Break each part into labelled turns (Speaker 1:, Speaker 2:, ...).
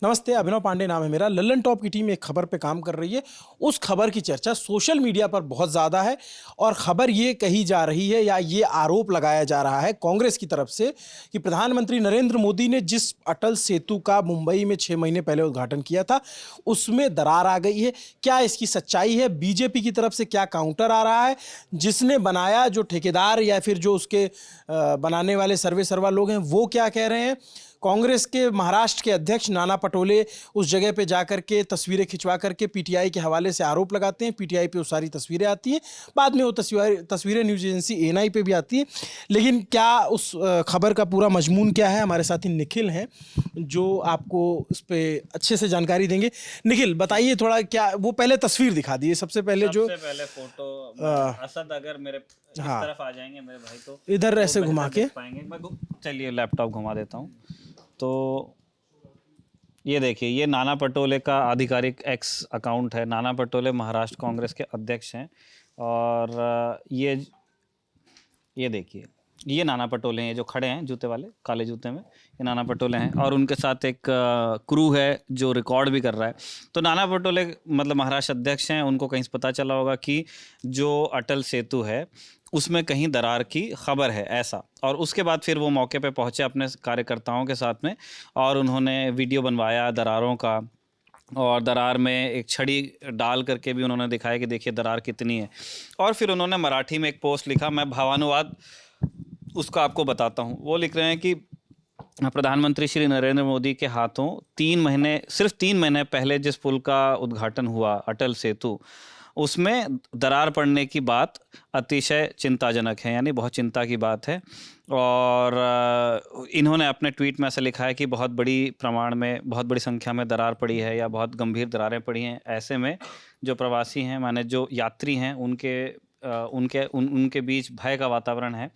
Speaker 1: नमस्ते, अभिनव पांडे नाम है मेरा। लल्लन टॉप की टीम एक खबर पे काम कर रही है। उस खबर की चर्चा सोशल मीडिया पर बहुत ज़्यादा है और खबर ये कही जा रही है या ये आरोप लगाया जा रहा है कांग्रेस की तरफ से कि प्रधानमंत्री नरेंद्र मोदी ने जिस अटल सेतु का मुंबई में 6 महीने पहले उद्घाटन किया था उसमें दरार आ गई है। क्या इसकी सच्चाई है? बीजेपी की तरफ से क्या काउंटर आ रहा है? जिसने बनाया, जो ठेकेदार या फिर जो उसके बनाने वाले सर्वे सर्वा लोग हैं, वो क्या कह रहे हैं? कांग्रेस के महाराष्ट्र के अध्यक्ष नाना पटोले उस जगह पे जाकर के तस्वीरें खिंचवा करके पीटीआई के हवाले से आरोप लगाते हैं। पीटीआई पे वो सारी तस्वीरें आती हैं, बाद में वो तस्वीरें न्यूज एजेंसी एएनआई पे भी आती हैं। लेकिन क्या उस खबर का पूरा मजमून क्या है? हमारे साथी निखिल हैं जो आपको उस पर अच्छे से जानकारी देंगे। निखिल, बताइए थोड़ा, क्या वो पहले तस्वीर दिखा दिए सबसे पहले। जो
Speaker 2: सबसे पहले फोटो असद अगर मेरे इस
Speaker 1: हाँ,
Speaker 2: तरफ आ जाएंगे मेरे भाई तो
Speaker 1: इधर ऐसे
Speaker 2: बेहतर
Speaker 1: घुमा के
Speaker 2: देख पाएंगे। चलिए लैपटॉप घुमा देता हूँ। तो ये देखिए, ये नाना पटोले का आधिकारिक एक्स अकाउंट है। नाना पटोले महाराष्ट्र कांग्रेस के अध्यक्ष हैं और ये देखिए, ये नाना पटोले हैं जो खड़े हैं जूते वाले, काले जूते में। ये नाना पटोले हैं और उनके साथ एक क्रू है जो रिकॉर्ड भी कर रहा है। तो नाना पटोले मतलब महाराष्ट्र अध्यक्ष हैं। उनको कहीं से पता चला होगा कि जो अटल सेतु है उसमें कहीं दरार की खबर है, ऐसा। और उसके बाद फिर वो मौके पे पहुंचे अपने कार्यकर्ताओं के साथ में और उन्होंने वीडियो बनवाया दरारों का, और दरार में एक छड़ी डाल करके भी उन्होंने दिखाया कि देखिए दरार कितनी है। और फिर उन्होंने मराठी में एक पोस्ट लिखा, मैं भावानुवाद उसका आपको बताता हूँ। वो लिख रहे हैं कि प्रधानमंत्री श्री नरेंद्र मोदी के हाथों सिर्फ 3 महीने पहले जिस पुल का उद्घाटन हुआ, अटल सेतु, उसमें दरार पड़ने की बात अतिशय चिंताजनक है, यानी बहुत चिंता की बात है। और इन्होंने अपने ट्वीट में ऐसा लिखा है कि बहुत बड़ी प्रमाण में, बहुत बड़ी संख्या में दरार पड़ी है या बहुत गंभीर दरारें पड़ी हैं। ऐसे में जो प्रवासी हैं, माने जो यात्री हैं, उनके बीच भय का वातावरण है।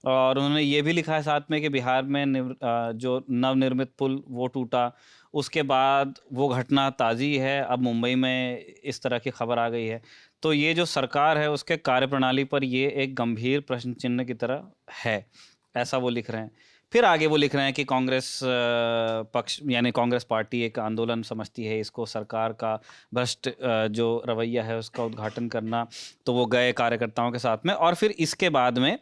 Speaker 2: और उन्होंने ये भी लिखा है साथ में कि बिहार में जो नवनिर्मित पुल वो टूटा, उसके बाद वो घटना ताज़ी है, अब मुंबई में इस तरह की खबर आ गई है। तो ये जो सरकार है उसके कार्यप्रणाली पर ये एक गंभीर प्रश्न चिन्ह की तरह है, ऐसा वो लिख रहे हैं। फिर आगे वो लिख रहे हैं कि कांग्रेस पक्ष यानी कांग्रेस पार्टी एक आंदोलन समझती है इसको, सरकार का भ्रष्ट जो रवैया है उसका उद्घाटन करना। तो वो गए कार्यकर्ताओं के साथ में और फिर इसके बाद में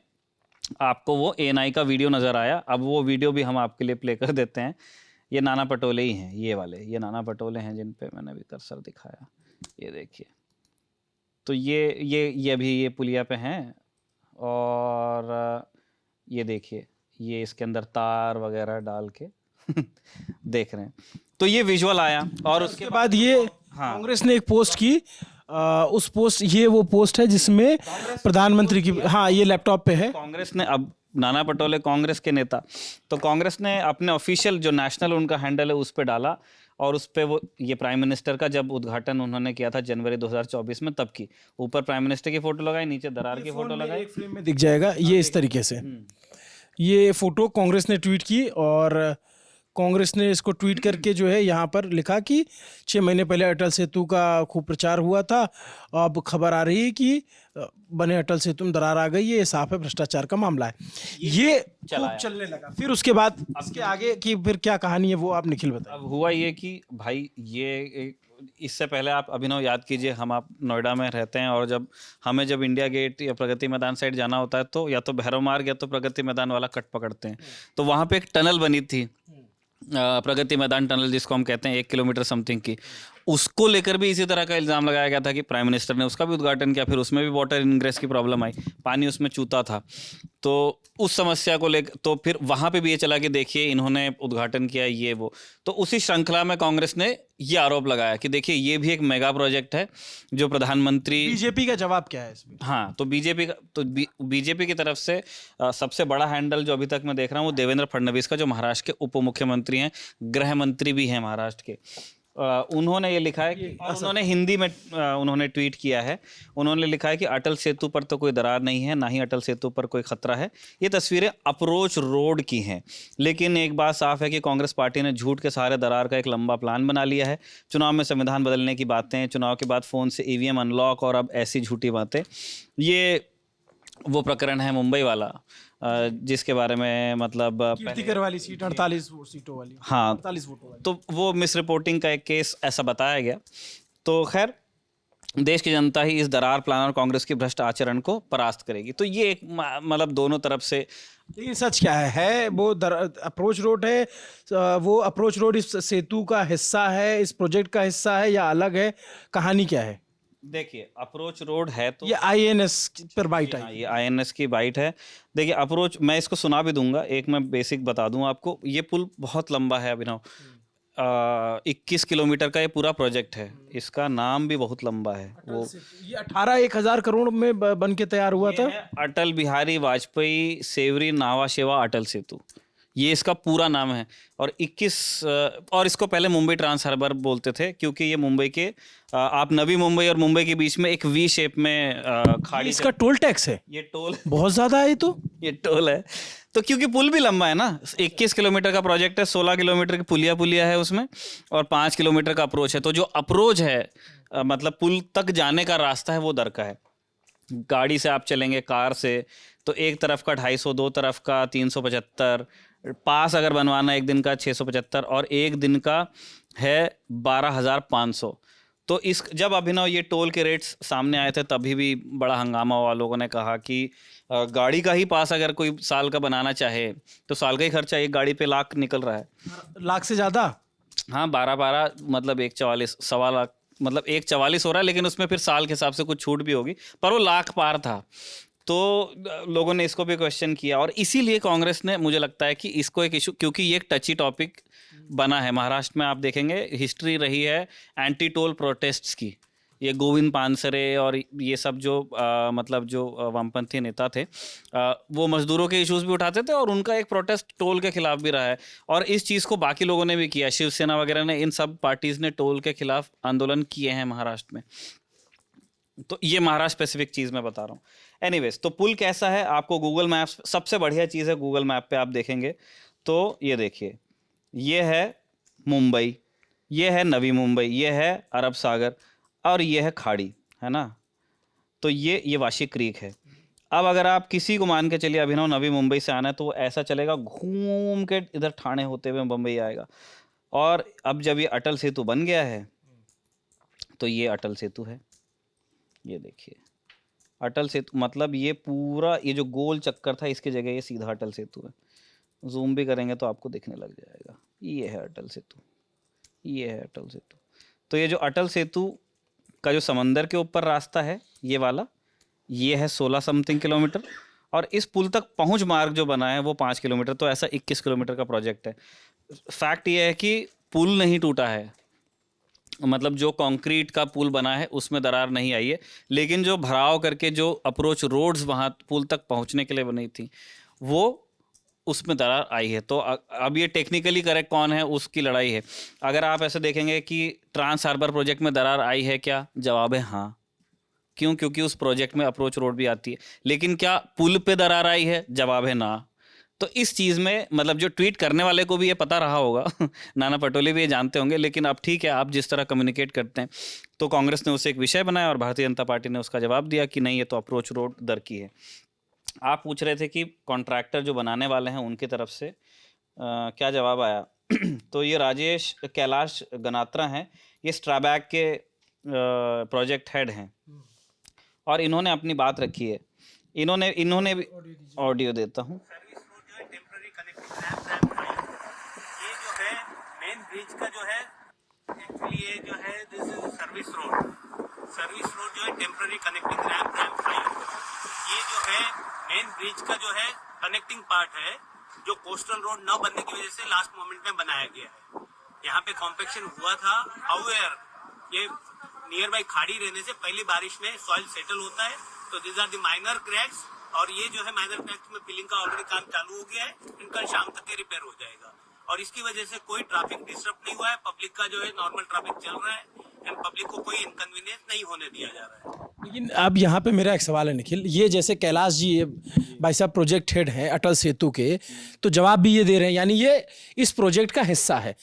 Speaker 2: आपको वो एएनआई का वीडियो नज़र आया। अब वो वीडियो भी हम आपके लिए प्ले कर देते हैं। ये नाना पटोले ही हैं, ये वाले, ये नाना पटोले हैं जिन पे मैंने अभी कर्सर दिखाया। ये देखिए, तो ये अभी ये पुलिया पे हैं और ये देखिए, ये इसके अंदर तार वगैरह डाल के देख रहे हैं। तो ये विजुअल आया और उसके
Speaker 1: बाद ये कांग्रेस ने एक पोस्ट की। उस पोस्ट, ये वो पोस्ट है जिसमें प्रधानमंत्री की, हाँ ये लैपटॉप पे है।
Speaker 2: कांग्रेस ने, अब नाना पटोले कांग्रेस के नेता, तो कांग्रेस ने अपने ऑफिशियल जो नेशनल उनका हैंडल है उस पे डाला और उस पे वो ये प्राइम मिनिस्टर का जब उद्घाटन उन्होंने किया था जनवरी 2024 में, तब की ऊपर प्राइम मिनिस्टर की फोटो लगाई, नीचे दरार की फोटो लगाई।
Speaker 1: एक फ्रेम में दिख जाएगा ये इस तरीके से। ये फोटो कांग्रेस ने ट्वीट की और कांग्रेस ने इसको ट्वीट करके जो है यहाँ पर लिखा कि 6 महीने पहले अटल सेतु का खूब प्रचार हुआ था, अब खबर आ रही है कि बने अटल सेतु में दरार आ गई है, ये साफ है भ्रष्टाचार का मामला है। ये खूब चलने लगा। फिर उसके बाद इसके आगे की फिर क्या कहानी है वो आप निखिल बताइए।
Speaker 2: अब हुआ ये कि भाई इससे पहले आप अभिनव याद कीजिए, आप नोएडा में रहते हैं और जब इंडिया गेट या प्रगति मैदान साइड जाना होता है तो या तो भैरव मार्ग या तो प्रगति मैदान वाला कट पकड़ते हैं। तो वहाँ पे एक टनल बनी थी, प्रगति मैदान टनल जिसको हम कहते हैं, 1 किलोमीटर समथिंग की। उसको लेकर भी इसी तरह का इल्ज़ाम लगाया गया था कि प्राइम मिनिस्टर ने उसका भी उद्घाटन किया, फिर उसमें भी वाटर इनग्रेस की प्रॉब्लम आई, पानी उसमें चूता था। तो उस समस्या को लेकर तो फिर वहाँ पे भी ये चला कि देखिए इन्होंने उद्घाटन किया, ये वो। तो उसी श्रृंखला में कांग्रेस ने ये आरोप लगाया कि देखिए ये भी एक मेगा प्रोजेक्ट है जो प्रधानमंत्री।
Speaker 1: बीजेपी का जवाब क्या है इसमें?
Speaker 2: हाँ, तो बीजेपी की तरफ से सबसे बड़ा हैंडल जो अभी तक मैं देख रहा हूँ वो देवेंद्र फडणवीस का, जो महाराष्ट्र के उप मुख्यमंत्री हैं, गृह मंत्री भी हैं महाराष्ट्र के। उन्होंने ये लिखा है कि, और उन्होंने हिंदी में उन्होंने ट्वीट किया है। उन्होंने लिखा है कि अटल सेतु पर तो कोई दरार नहीं है, ना ही अटल सेतु पर कोई खतरा है। ये तस्वीरें अप्रोच रोड की हैं। लेकिन एक बात साफ है कि कांग्रेस पार्टी ने झूठ के सहारे दरार का एक लंबा प्लान बना लिया है। चुनाव में संविधान बदलने की बातें, चुनाव के बाद फ़ोन से ईवीएम अनलॉक और अब ऐसी झूठी बातें। ये वो प्रकरण है मुंबई वाला जिसके बारे में मतलब
Speaker 1: कीर्तिकर वाली सीट 48 सीटों वाली,
Speaker 2: हाँ
Speaker 1: 48 वोटों वाली।
Speaker 2: तो वो मिस रिपोर्टिंग का एक केस ऐसा बताया गया। तो खैर देश की जनता ही इस दरार प्लानर कांग्रेस की भ्रष्ट आचरण को परास्त करेगी। तो ये एक मतलब दोनों तरफ से
Speaker 1: लेकिन सच क्या है वो अप्रोच रोड है, वो अप्रोच रोड इस सेतु का हिस्सा है, इस प्रोजेक्ट का हिस्सा है या अलग है, कहानी क्या है?
Speaker 2: देखिए अप्रोच रोड है तो
Speaker 1: ये आईएनएस पर बाइट
Speaker 2: हाँ,
Speaker 1: आई।
Speaker 2: ये आईएनएस की बाइट है। देखिए अप्रोच मैं इसको सुना भी दूंगा, एक मैं बेसिक बता दूं आपको। ये पुल बहुत लंबा है अभिनव, 21 किलोमीटर का ये पूरा प्रोजेक्ट है। इसका नाम भी बहुत लंबा है। वो
Speaker 1: ये 1000 करोड़ में बन के तैयार हुआ
Speaker 2: ये
Speaker 1: था।
Speaker 2: है अटल बिहारी वाजपेयी सेवरी नावा शेवा अटल सेतु, ये इसका पूरा नाम है। और 21 और इसको पहले मुंबई ट्रांस हार्बर बोलते थे, क्योंकि ये मुंबई के आप नवी मुंबई और मुंबई के बीच में एक वी शेप में खाड़ी।
Speaker 1: इसका टोल टैक्स है,
Speaker 2: ये टोल
Speaker 1: बहुत ज्यादा है तो।
Speaker 2: ये टोल है तो, क्योंकि पुल भी लंबा है ना। 21 किलोमीटर का प्रोजेक्ट है, 16 किलोमीटर की पुलिया है उसमें, और 5 किलोमीटर का अप्रोच है। तो जो अप्रोच है मतलब पुल तक जाने का रास्ता है वो दर का है। गाड़ी से आप चलेंगे, कार से, तो एक तरफ का 250, दो तरफ का 375, पास अगर बनवाना एक दिन का 675, और एक दिन का है 12,500। तो इस जब अभिनव ये टोल के रेट्स सामने आए थे तभी भी बड़ा हंगामा हुआ। लोगों ने कहा कि गाड़ी का ही पास अगर कोई साल का बनाना चाहे तो साल का ही खर्चा एक गाड़ी पे लाख निकल रहा है।
Speaker 1: लाख से ज्यादा।
Speaker 2: हाँ 12 मतलब 1,44, 1.25 लाख, मतलब 1,44 हो रहा है, लेकिन उसमें फिर साल के हिसाब से कुछ छूट भी होगी, पर वो लाख पार था। तो लोगों ने इसको भी क्वेश्चन किया, और इसीलिए कांग्रेस ने, मुझे लगता है कि इसको एक इशू, क्योंकि ये एक टची टॉपिक बना है। महाराष्ट्र में आप देखेंगे हिस्ट्री रही है एंटी टोल प्रोटेस्ट्स की। ये गोविंद पानसरे और ये सब जो मतलब जो वामपंथी नेता थे, वो मजदूरों के इश्यूज भी उठाते थे, और उनका एक प्रोटेस्ट टोल के खिलाफ भी रहा है। और इस चीज़ को बाकी लोगों ने भी किया, शिवसेना वगैरह ने, इन सब पार्टीज ने टोल के खिलाफ आंदोलन किए हैं महाराष्ट्र में। तो ये महाराष्ट्र स्पेसिफिक चीज़ मैं बता रहा हूँ। एनीवेज, तो पुल कैसा है आपको गूगल मैप्स, सबसे बढ़िया चीज़ है गूगल मैप पे आप देखेंगे तो ये देखिए, ये है मुंबई, ये है नवी मुंबई, ये है अरब सागर, और ये है खाड़ी, है ना। तो ये वाशी क्रीक है। अब अगर आप किसी को मान के चलिए अभिनव नवी मुंबई से आना है तो वो ऐसा चलेगा, घूम के इधर ठाणे होते हुए बम्बई आएगा। और अब जब ये अटल सेतु बन गया है तो ये अटल सेतु है, ये देखिए अटल सेतु, मतलब ये पूरा ये जो गोल चक्कर था इसकी जगह ये सीधा अटल सेतु है। जूम भी करेंगे तो आपको दिखने लग जाएगा, ये है अटल सेतु, ये है अटल सेतु। तो ये जो अटल सेतु का जो समंदर के ऊपर रास्ता है ये वाला, ये है 16 समथिंग किलोमीटर, और इस पुल तक पहुंच मार्ग जो बना है वो 5 किलोमीटर। तो ऐसा 21 किलोमीटर का प्रोजेक्ट है। फैक्ट ये है कि पुल नहीं टूटा है, मतलब जो कंक्रीट का पुल बना है उसमें दरार नहीं आई है, लेकिन जो भराव करके जो अप्रोच रोड्स वहाँ पुल तक पहुँचने के लिए बनी थी वो, उसमें दरार आई है। तो अब ये टेक्निकली करेक्ट कौन है उसकी लड़ाई है। अगर आप ऐसे देखेंगे कि ट्रांस हार्बर प्रोजेक्ट में दरार आई है क्या, जवाब है हाँ। क्यों? क्योंकि उस प्रोजेक्ट में अप्रोच रोड भी आती है। लेकिन क्या पुल पे दरार आई है, जवाब है ना। तो इस चीज़ में मतलब जो ट्वीट करने वाले को भी ये पता रहा होगा नाना पटोले भी ये जानते होंगे, लेकिन अब ठीक है, आप जिस तरह कम्युनिकेट करते हैं। तो कांग्रेस ने उसे एक विषय बनाया और भारतीय जनता पार्टी ने उसका जवाब दिया कि नहीं, ये तो अप्रोच रोड दर की है। आप पूछ रहे थे कि कॉन्ट्रैक्टर जो बनाने वाले हैं उनकी तरफ से क्या जवाब आया तो ये राजेश कैलाश गनात्रा हैं, ये स्ट्राबैक के प्रोजेक्ट हेड हैं, और इन्होंने अपनी बात रखी है। इन्होंने भी ऑडियो देता हूँ।
Speaker 3: ये जो है मेन ब्रिज का जो है, एक्चुअली ये जो है दिस इज सर्विस रोड जो है टेम्पररी कनेक्टिंग रैम्प फाइव। ये जो है मेन ब्रिज का जो है कनेक्टिंग पार्ट है, जो कोस्टल रोड न बनने की वजह से लास्ट मोमेंट में बनाया गया है। यहाँ पे कॉम्पेक्शन हुआ था, हाउएवर ये नियर बाई खाड़ी रहने से पहली बारिश में सॉइल सेटल होता है, तो this are the minor cracks. और ये जो है माइनर क्रैक्स में फिलिंग का ऑलरेडी काम चालू हो गया है, इनका शाम तक के रिपेयर हो जाएगा, और इसकी वजह से कोई ट्रैफिक डिस्टर्ब नहीं हुआ है। पब्लिक का जो है नॉर्मल ट्रैफिक चल रहा है, एंड पब्लिक को कोई इनकन्वीनियंस नहीं होने दिया जा रहा है।
Speaker 1: लेकिन अब यहाँ पे मेरा एक सवाल है निखिल, ये जैसे कैलाश जी भाई साहब प्रोजेक्ट हेड हैं अटल सेतु के, तो जवाब भी ये दे रहे हैं, यानी ये इस प्रोजेक्ट का हिस्सा है।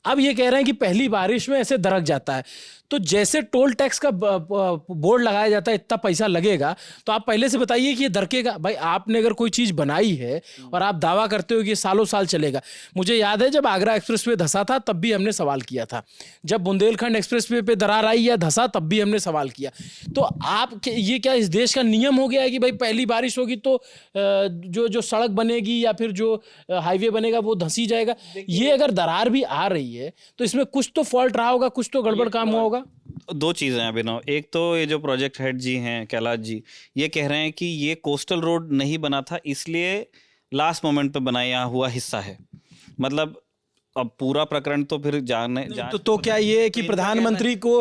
Speaker 1: अब ये कह रहे हैं कि पहली बारिश में ऐसे दरक जाता है। तो जैसे टोल टैक्स का बोर्ड लगाया जाता है, इतना पैसा लगेगा, तो आप पहले से बताइए कि ये दरकेगा। भाई आपने अगर कोई चीज़ बनाई है और आप दावा करते हो कि ये सालों साल चलेगा। मुझे याद है जब आगरा एक्सप्रेस वे धंसा था तब भी हमने सवाल किया था, जब बुंदेलखंड एक्सप्रेस वे पे दरार आई या धंसा तब भी हमने सवाल किया। तो आप ये क्या इस देश का नियम हो गया है कि भाई पहली बारिश होगी तो जो सड़क बनेगी या फिर जो हाईवे बनेगा वो धंसी जाएगा? ये अगर दरार भी आ रही है तो इसमें कुछ तो फॉल्ट रहा होगा, कुछ तो गड़बड़ काम हुआ होगा।
Speaker 2: दो चीज़ें हैं अभिनव। एक तो ये जो प्रोजेक्ट हेड जी हैं कैलाश जी, ये कह रहे हैं कि ये कोस्टल रोड नहीं बना था, इसलिए लास्ट मोमेंट पे बनाया हुआ हिस्सा है। मतलब अब पूरा प्रकरण तो फिर
Speaker 1: तो क्या ये है कि प्रधानमंत्री को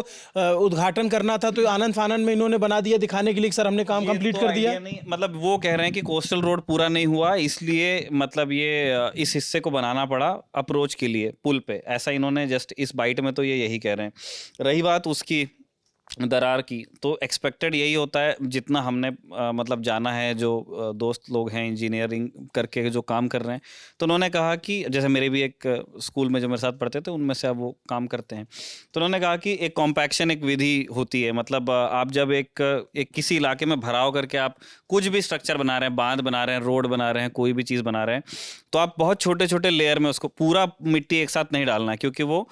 Speaker 1: उद्घाटन करना था तो आनंद फानन में इन्होंने बना दिया दिखाने के लिए कि सर हमने काम कंप्लीट कर दिया?
Speaker 2: नहीं, मतलब वो कह रहे हैं कि कोस्टल रोड पूरा नहीं हुआ, इसलिए मतलब ये इस हिस्से को बनाना पड़ा अप्रोच के लिए पुल पे, ऐसा इन्होंने जस्ट इस बाइट में तो ये यही कह रहे हैं। रही बात उसकी दरार की, तो एक्सपेक्टेड यही होता है जितना हमने मतलब जाना है, जो दोस्त लोग हैं इंजीनियरिंग करके जो काम कर रहे हैं, तो उन्होंने कहा कि जैसे मेरे भी एक स्कूल में जो मेरे साथ पढ़ते थे उनमें से अब वो काम करते हैं, तो उन्होंने कहा कि एक कॉम्पैक्शन एक विधि होती है। मतलब आप जब एक किसी इलाके में भराव करके आप कुछ भी स्ट्रक्चर बना रहे हैं, बांध बना रहे हैं, रोड बना रहे हैं, कोई भी चीज़ बना रहे हैं, तो आप बहुत छोटे छोटे लेयर में उसको, पूरा मिट्टी एक साथ नहीं डालना है क्योंकि वो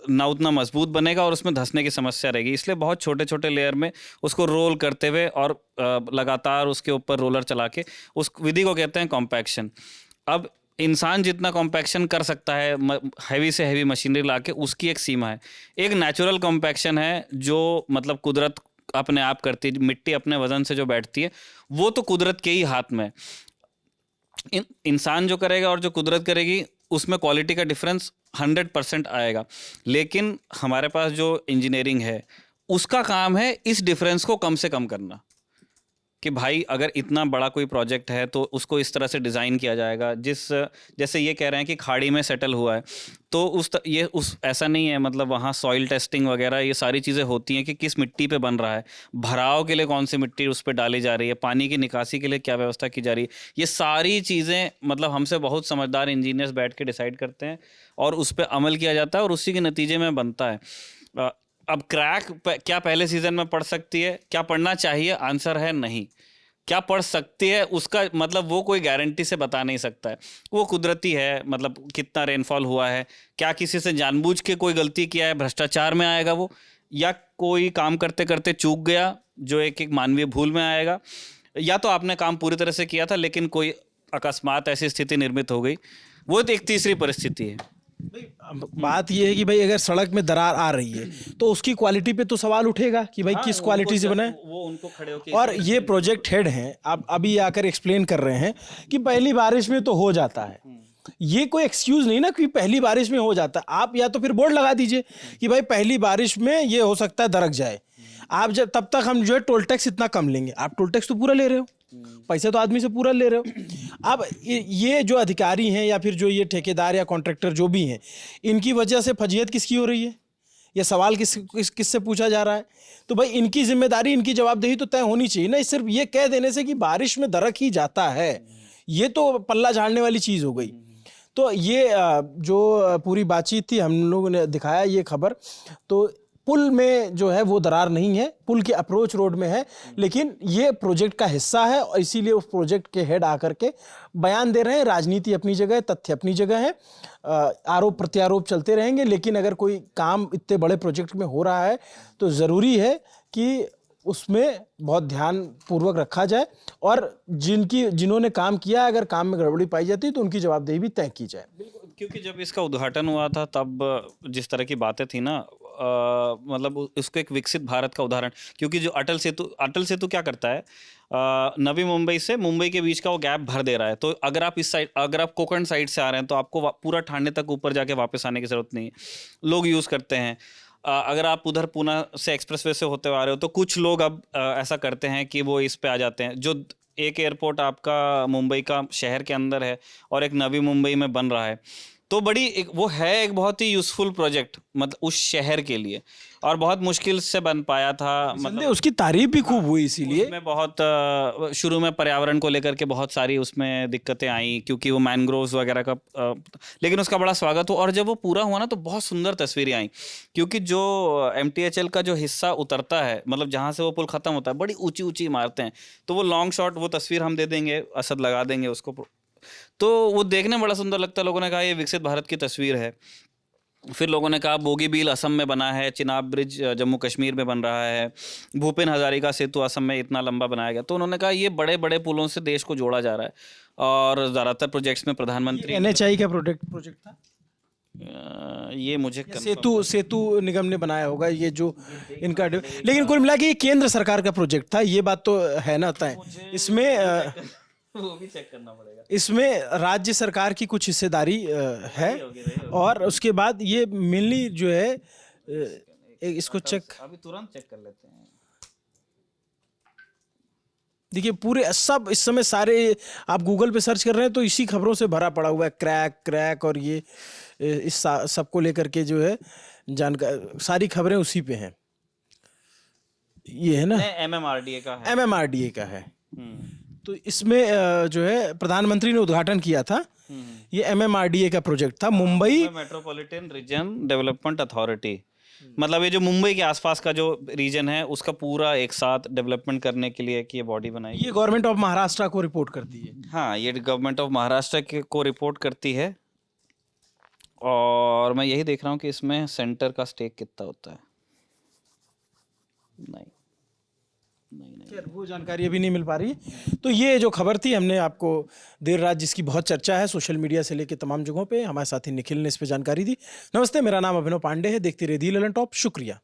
Speaker 2: ना उतना मजबूत बनेगा और उसमें धंसने की समस्या रहेगी। इसलिए बहुत छोटे छोटे लेयर में उसको रोल करते हुए और लगातार उसके ऊपर रोलर चला के, उस विधि को कहते हैं कॉम्पैक्शन। अब इंसान जितना कॉम्पैक्शन कर सकता है हैवी से हैवी मशीनरी लाके, उसकी एक सीमा है। एक नेचुरल कॉम्पैक्शन है जो मतलब कुदरत अपने आप करती है, मिट्टी अपने वजन से जो बैठती है, वो तो कुदरत के ही हाथ में है। इंसान जो करेगा और जो कुदरत करेगी उसमें क्वालिटी का डिफरेंस 100% आएगा। लेकिन हमारे पास जो इंजीनियरिंग है उसका काम है इस डिफरेंस को कम से कम करना, कि भाई अगर इतना बड़ा कोई प्रोजेक्ट है तो उसको इस तरह से डिज़ाइन किया जाएगा, जैसे ये कह रहे हैं कि खाड़ी में सेटल हुआ है, तो ऐसा नहीं है। मतलब वहाँ सॉइल टेस्टिंग वगैरह ये सारी चीज़ें होती हैं कि किस मिट्टी पे बन रहा है, भराव के लिए कौन सी मिट्टी उस पर डाली जा रही है, पानी की निकासी के लिए क्या व्यवस्था की जा रही है, ये सारी चीज़ें मतलब हमसे बहुत समझदार इंजीनियर्स बैठ के डिसाइड करते हैं और उस पर अमल किया जाता है और उसी के नतीजे में बनता है। अब क्रैक क्या पहले सीजन में पड़ सकती है, क्या पढ़ना चाहिए? आंसर है नहीं। क्या पढ़ सकती है उसका मतलब वो कोई गारंटी से बता नहीं सकता है, वो कुदरती है। मतलब कितना रेनफॉल हुआ है, क्या किसी से जानबूझ के कोई गलती किया है, भ्रष्टाचार में आएगा वो, या कोई काम करते करते चूक गया जो एक मानवीय भूल में आएगा, या तो आपने काम पूरी तरह से किया था लेकिन कोई अकस्मात ऐसी स्थिति निर्मित हो गई, वो तो एक तीसरी परिस्थिति है।
Speaker 1: बात ये है कि भाई अगर सड़क में दरार आ रही है तो उसकी क्वालिटी पे तो सवाल उठेगा कि भाई किस क्वालिटी से बना है।
Speaker 2: वो उनको खड़े होकर,
Speaker 1: और ये प्रोजेक्ट हेड हैं, आप अभी आकर एक्सप्लेन कर रहे हैं कि पहली बारिश में तो हो जाता है। ये कोई एक्सक्यूज नहीं ना कि पहली बारिश में हो जाता है। आप या तो फिर बोर्ड लगा दीजिए कि भाई पहली बारिश में ये हो सकता है दरक जाए। आप जब तब तक हम जो है टोल टैक्स इतना कम लेंगे, आप टोल टैक्स तो पूरा ले रहे हो, पैसे तो आदमी से पूरा ले रहे हो। अब ये जो अधिकारी हैं या फिर जो ये ठेकेदार या कॉन्ट्रैक्टर जो भी हैं, इनकी वजह से फजीहत किसकी हो रही है? ये सवाल किससे पूछा जा रहा है? तो भाई इनकी जिम्मेदारी, इनकी जवाबदेही तो तय होनी चाहिए ना। सिर्फ ये कह देने से कि बारिश में दरक ही जाता है, ये तो पल्ला झाड़ने वाली चीज़ हो गई। तो ये जो पूरी बातचीत थी, हम लोगों ने दिखाया ये खबर, तो पुल में जो है वो दरार नहीं है, पुल के अप्रोच रोड में है, लेकिन ये प्रोजेक्ट का हिस्सा है और इसीलिए उस प्रोजेक्ट के हेड आकर के बयान दे रहे हैं। राजनीति अपनी जगह है, तथ्य अपनी जगह है, आरोप प्रत्यारोप चलते रहेंगे, लेकिन अगर कोई काम इतने बड़े प्रोजेक्ट में हो रहा है तो ज़रूरी है कि उसमें बहुत ध्यान पूर्वक रखा जाए और जिन्होंने काम किया, अगर काम में गड़बड़ी पाई जाती है तो उनकी जवाबदेही भी तय की जाए।
Speaker 2: क्योंकि जब इसका उद्घाटन हुआ था तब जिस तरह की बातें थी ना, मतलब उसको एक विकसित भारत का उदाहरण, क्योंकि जो अटल सेतु क्या करता है, नवी मुंबई से मुंबई के बीच का वो गैप भर दे रहा है। तो अगर आप इस साइड, अगर आप कोकण साइड से आ रहे हैं तो आपको पूरा ठाणे तक ऊपर जाके वापस आने की ज़रूरत नहीं है, लोग यूज़ करते हैं। अगर आप उधर पूना से एक्सप्रेसवे से होते हुए आ रहे हो तो कुछ लोग अब ऐसा करते हैं कि वो इस पे आ जाते हैं। जो एक एयरपोर्ट आपका मुंबई का शहर के अंदर है और एक नवी मुंबई में बन रहा है, तो बड़ी एक वो है, एक बहुत ही यूजफुल प्रोजेक्ट मतलब उस शहर के लिए, और बहुत मुश्किल से बन पाया था।
Speaker 1: मतलब उसकी तारीफ भी खूब हुई, इसीलिए
Speaker 2: उसमें बहुत शुरू में पर्यावरण को लेकर के बहुत सारी उसमें दिक्कतें आई, क्योंकि वो मैनग्रोव्स वगैरह का लेकिन उसका बड़ा स्वागत हुआ, और जब वो पूरा हुआ ना तो बहुत सुंदर तस्वीरें आई, क्योंकि जो MTHL का जो हिस्सा उतरता है, मतलब जहाँ से वो पुल खत्म होता है, बड़ी ऊंची ऊंची इमारतें हैं, तो वो लॉन्ग शॉट, वो तस्वीर हम दे देंगे, असद लगा देंगे उसको, तो वो देखने में बड़ा सुंदर लगता है। लोगों ने कहा ये विकसित भारत की तस्वीर है। फिर लोगों ने कहा बोगीबील असम में बना है, चिनाब ब्रिज जम्मू कश्मीर में बन रहा है, भूपेन हजारिका सेतु असम में इतना लंबा बनाया गया। तो उन्होंने कहा ये बड़े बड़े पुलों से देश को जोड़ा जा रहा है, और ज़्यादातर प्रोजेक्ट्स में प्रधानमंत्री
Speaker 1: NHI का प्रोजेक्ट था,
Speaker 2: ये मुझे
Speaker 1: सेतु निगम ने बनाया होगा ये जो इनका, लेकिन कुल मिला के ये केंद्र सरकार का प्रोजेक्ट था, ये बात तो है ना तय। इसमें
Speaker 2: वो भी चेक करना पड़ेगा,
Speaker 1: इसमें राज्य सरकार की कुछ हिस्सेदारी है, और उसके बाद ये मिलनी जो है इसको चेक,
Speaker 2: अभी तुरंत चेक कर लेते हैं।
Speaker 1: देखिए पूरे सब इस समय सारे आप गूगल पे सर्च कर रहे हैं तो इसी खबरों से भरा पड़ा हुआ है, क्रैक और ये इस सबको लेकर के जो है जानकारी, सारी खबरें उसी पे हैं। ये है ना,
Speaker 2: MMRDA का है,
Speaker 1: MMRDA का है। तो इसमें जो है प्रधानमंत्री ने उद्घाटन किया था, ये MMRDA का प्रोजेक्ट था, Mumbai
Speaker 2: metropolitan region development authority, मतलब ये जो मुंबई के आसपास का जो रीजन है उसका पूरा एक साथ डेवलपमेंट करने के लिए कि ये बॉडी बनाई।
Speaker 1: ये गवर्नमेंट ऑफ महाराष्ट्र को रिपोर्ट करती है।
Speaker 2: हाँ, ये गवर्नमेंट ऑफ महाराष्ट्र को रिपोर्ट करती है, और मैं यही देख रहा हूँ कि इसमें सेंटर का स्टेक कितना होता है। नहीं,
Speaker 1: खैर वो जानकारी अभी नहीं मिल पा रही है। तो ये जो खबर थी, हमने आपको देर रात, जिसकी बहुत चर्चा है सोशल मीडिया से लेकर तमाम जगहों पे, हमारे साथी निखिल ने इस पे जानकारी दी। नमस्ते, मेरा नाम अभिनव पांडे है, देखते रहिए दी ललन टॉप। शुक्रिया।